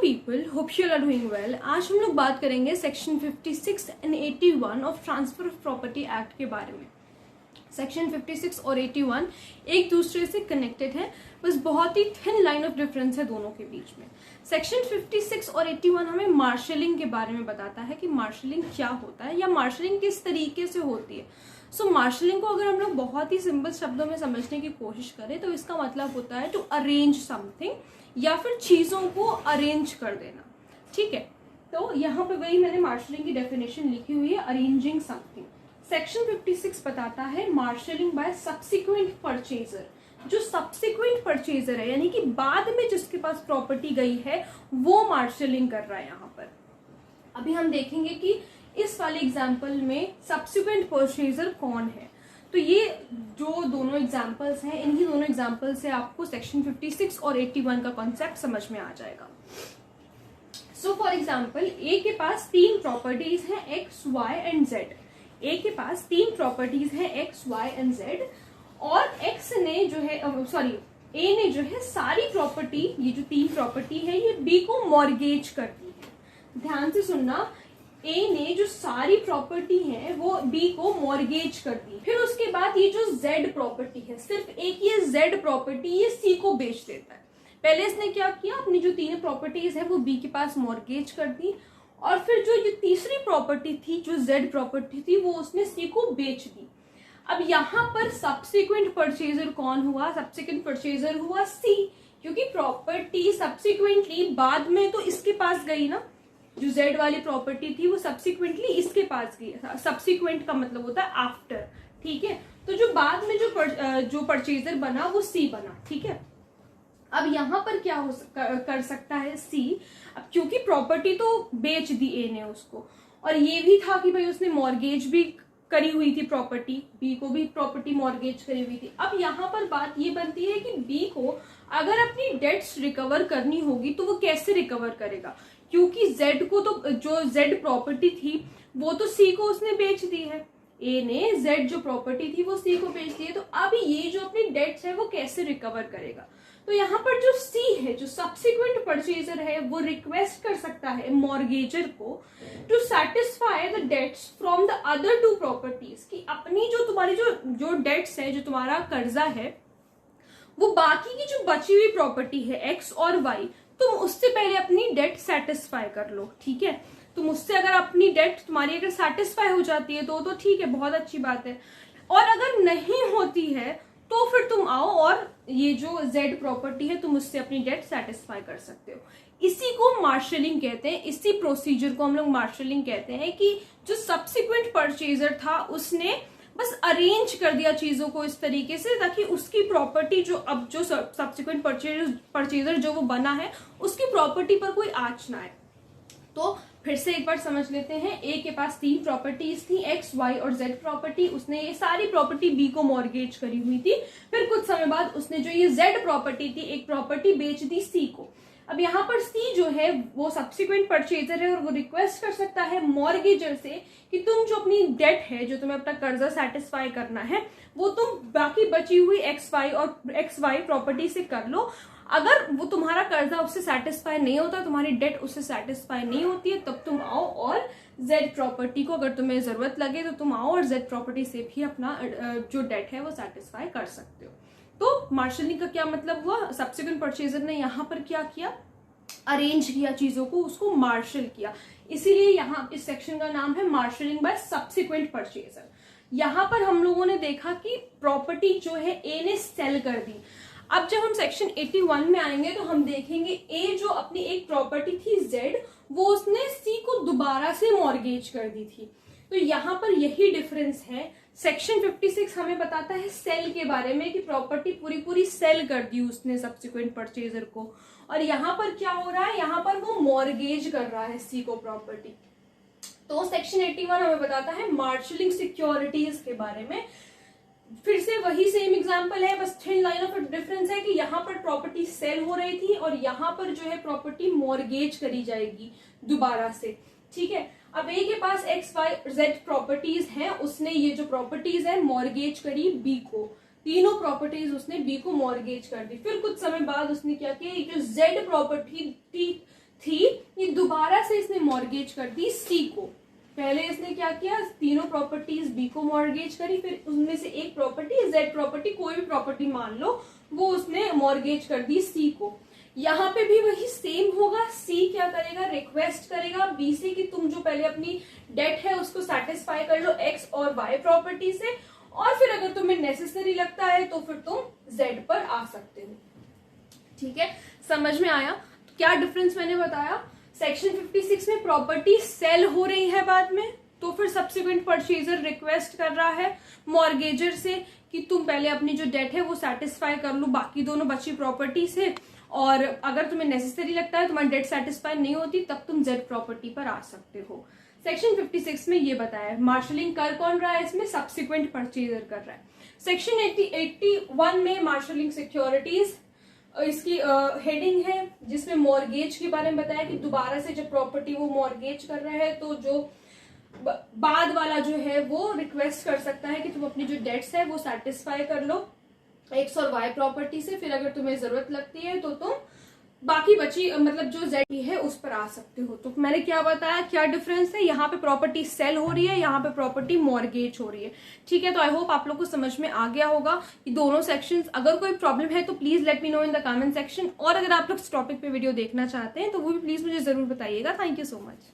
People, hope you are doing well. आज हम लोग बात करेंगे section 56 and 81 of transfer of property act के बारे में। सेक्शन 56 और 81 एक दूसरे से कनेक्टेड है, बस बहुत ही थिन लाइन ऑफ डिफरेंस है दोनों के बीच में। सेक्शन 56 और 81 हमें मार्शलिंग के बारे में बताता है कि मार्शलिंग क्या होता है या मार्शलिंग किस तरीके से होती है। सो मार्शलिंग को अगर हम लोग बहुत ही सिंपल शब्दों में समझने की कोशिश करें तो इसका मतलब होता है टू अरेंज समथिंग, या फिर चीजों को अरेंज कर देना। ठीक है, तो यहाँ पे वही मैंने मार्शलिंग की डेफिनेशन लिखी हुई है, अरेंजिंग समथिंग। सेक्शन 56 बताता है मार्शलिंग बाय सब्सिक्वेंट परचेजर। जो सब्सिक्वेंट परचेजर है यानी कि बाद में जिसके पास प्रॉपर्टी गई है वो मार्शलिंग कर रहा है। यहाँ पर अभी हम देखेंगे कि इस वाले एग्जाम्पल में सब्सिक्वेंट परचेजर कौन है। तो ये जो दोनों एग्जाम्पल्स हैं, इन्हीं दोनों एग्जाम्पल से आपको सेक्शन 56 और 81 का कॉन्सेप्ट समझ में आ जाएगा। सो फॉर एग्जाम्पल, ए के पास तीन प्रॉपर्टीज हैं एक्स, वाई एंड जेड। ए के पास तीन प्रॉपर्टीज हैं एक्स, वाई एंड जेड, और एक्स ने जो है ए ने जो है सारी प्रॉपर्टी, ये जो तीन प्रॉपर्टी है ये बी को मॉर्गेज कर दी है। ध्यान से सुनना, ए ने जो सारी प्रॉपर्टी है वो बी को मॉर्गेज कर दी। फिर उसके बाद ये जो जेड प्रॉपर्टी है, सिर्फ एक ये जेड प्रॉपर्टी ये सी को बेच देता है। पहले इसने क्या किया, अपनी जो तीन प्रॉपर्टीज है वो बी के पास मॉर्गेज कर दी, और फिर जो ये तीसरी प्रॉपर्टी थी जो जेड प्रॉपर्टी थी वो उसने सी को बेच दी। अब यहाँ पर सब्सिक्वेंट परचेजर कौन हुआ? सब्सिक्वेंट परचेजर हुआ सी, क्योंकि प्रॉपर्टी सब्सिक्वेंटली बाद में तो इसके पास गई ना। जो जेड वाली प्रॉपर्टी थी वो सब्सिक्वेंटली इसके पास गई। सब्सिक्वेंट का मतलब होता है आफ्टर। ठीक है, तो जो बाद में जो परचेजर बना वो सी बना। ठीक है, अब यहाँ पर क्या कर सकता है सी, अब क्योंकि प्रॉपर्टी तो बेच दी ए ने उसको, और ये भी था कि भाई उसने मॉर्गेज भी करी हुई थी प्रॉपर्टी, बी को भी प्रॉपर्टी मॉर्गेज करी हुई थी। अब यहाँ पर बात ये बनती है कि बी को अगर अपनी डेट्स रिकवर करनी होगी तो वो कैसे रिकवर करेगा, क्योंकि जेड को तो जो जेड प्रॉपर्टी थी वो तो सी को उसने बेच दी है। ए ने जेड जो प्रॉपर्टी थी वो सी को बेच दी है, तो अब ये जो अपनी डेट्स है वो कैसे रिकवर करेगा। तो यहाँ पर जो सी है, जो सब्सिक्वेंट परचेजर है, वो रिक्वेस्ट कर सकता है मॉर्गेजर को to satisfy the debts from the other two properties, कि अपनी जो तुम्हारी जो डेट्स है, जो तुम्हारा कर्जा है, वो बाकी की जो बची हुई प्रॉपर्टी है एक्स और वाई, तुम उससे पहले अपनी डेट सेटिस्फाई कर लो। ठीक है, तुम उससे अगर अपनी डेट तुम्हारी अगर सेटिस्फाई हो जाती है तो ठीक है, बहुत अच्छी बात है, और अगर नहीं होती है तो फिर तुम आओ और ये जो जेड प्रॉपर्टी है तुम उससे अपनी डेट सेटिस्फाई कर सकते हो। इसी को मार्शलिंग कहते हैं, इसी प्रोसीजर को हम लोग मार्शलिंग कहते हैं, कि जो सब्सिक्वेंट परचेजर था उसने बस अरेंज कर दिया चीजों को इस तरीके से ताकि उसकी प्रॉपर्टी जो अब जो सब्सिक्वेंट परचेजर जो वो बना है उसकी प्रॉपर्टी पर कोई आंच ना आए। तो फिर से एक बार समझ लेते हैं, ए के पास तीन प्रॉपर्टीज थी एक्स, वाई और जेड प्रॉपर्टी। उसने ये सारी प्रॉपर्टी बी को मॉर्गेज करी हुई थी। फिर कुछ समय बाद उसने जो ये जेड प्रॉपर्टी थी एक प्रॉपर्टी बेच दी सी को। अब यहाँ पर सी जो है वो सब्सिक्वेंट परचेजर है और वो रिक्वेस्ट कर सकता है मॉर्गेजर से कि तुम जो अपनी डेट है, जो तुम्हें अपना कर्जा सेटिस्फाई करना है, वो तुम बाकी बची हुई एक्स वाई प्रॉपर्टी से कर लो। अगर वो तुम्हारा कर्जा उससे सेटिस्फाई नहीं होता, तुम्हारी डेट उससे सेटिस्फाई नहीं होती है, तब तुम आओ और जेड प्रॉपर्टी को, अगर तुम्हें जरूरत लगे तो तुम आओ और जेड प्रॉपर्टी से भी अपना जो डेट है वो सेटिस्फाई कर सकते हो। तो मार्शलिंग का क्या मतलब हुआ? सब्सिक्वेंट परचेजर ने यहाँ पर क्या किया, अरेंज किया चीजों को, उसको मार्शल किया। इसीलिए यहाँ इस सेक्शन का नाम है मार्शलिंग बाय सब्सिक्वेंट परचेजर। यहाँ पर हम लोगों ने देखा कि प्रॉपर्टी जो है ए ने सेल कर दी। अब जब हम सेक्शन 81 में आएंगे तो हम देखेंगे ए जो अपनी एक प्रॉपर्टी थी जेड, वो उसने सी को दोबारा से मॉर्गेज कर दी थी। तो यहाँ पर यही डिफरेंस है। सेक्शन 56 हमें बताता है सेल के बारे में, कि प्रॉपर्टी पूरी सेल कर दी उसने सब्सिक्वेंट परचेजर को, और यहाँ पर क्या हो रहा है, यहाँ पर वो मॉर्गेज कर रहा है सी को प्रॉपर्टी। तो सेक्शन 81 हमें बताता है मार्शलिंग सिक्योरिटीज के बारे में। फिर से वही सेम एग्जांपल है, बस थिन लाइन ऑफ डिफरेंस है कि यहाँ पर प्रॉपर्टी सेल हो रही थी और यहाँ पर जो है प्रॉपर्टी मॉर्गेज करी जाएगी दोबारा से। ठीक है, अब ए के पास एक्स वाई जेड प्रॉपर्टीज हैं, उसने ये जो प्रॉपर्टीज है मॉर्गेज करी बी को, तीनों प्रॉपर्टीज उसने बी को मॉर्गेज कर दी। फिर कुछ समय बाद उसने क्या किया, जो जेड प्रॉपर्टी थी मॉर्गेज कर दी सी को। पहले इसने क्या किया, तीनों प्रॉपर्टीज बी को मॉर्गेज करी, फिर उनमें से एक प्रॉपर्टी जेड प्रॉपर्टी, कोई भी प्रॉपर्टी मान लो, वो उसने मॉर्गेज कर दी सी को। यहाँ पे भी वही सेम होगा, सी क्या करेगा, रिक्वेस्ट करेगा बी से कि तुम जो पहले अपनी डेट है उसको सेटिस्फाई कर लो एक्स और वाई प्रॉपर्टी से, और फिर अगर तुम्हें नेसेसरी लगता है तो फिर तुम जेड पर आ सकते हो। ठीक है, समझ में आया? तो क्या डिफरेंस मैंने बताया, सेक्शन 56 में प्रॉपर्टी सेल हो रही है बाद में, तो फिर सब्सिक्वेंट परचेजर रिक्वेस्ट कर रहा है मॉर्गेजर से कि तुम पहले अपनी जो डेट है वो सेटिस्फाई कर लो बाकी दोनों बची प्रॉपर्टी से, और अगर तुम्हें नेसेसरी लगता है, तुम्हारी डेट सेटिस्फाई नहीं होती, तब तुम जेड प्रॉपर्टी पर आ सकते हो। सेक्शन 56 में ये बताया है। मार्शलिंग कर कौन रहा है इसमें, सब्सिक्वेंट परचेजर कर रहा है। सेक्शन 81 में मार्शलिंग सिक्योरिटीज, इसकी हेडिंग है जिसमें मॉर्गेज के बारे में बताया कि दोबारा से जब प्रॉपर्टी वो मॉर्गेज कर रहा है तो जो बाद वाला जो है वो रिक्वेस्ट कर सकता है कि तुम अपनी जो डेट्स है वो सेटिस्फाई कर लो एक्स और वाई प्रॉपर्टी से, फिर अगर तुम्हें जरूरत लगती है तो तुम बाकी बची मतलब जो जेड है उस पर आ सकते हो। तो मैंने क्या बताया, क्या डिफरेंस है, यहाँ पे प्रॉपर्टी सेल हो रही है, यहाँ पे प्रॉपर्टी मॉर्गेज हो रही है। ठीक है, तो आई होप आप लोग को समझ में आ गया होगा कि दोनों सेक्शंस। अगर कोई प्रॉब्लम है तो please let me know in the comment section, और अगर आप लोग इस टॉपिक पे वीडियो देखना चाहते हैं तो वो भी प्लीज मुझे जरूर बताइएगा। Thank you so much.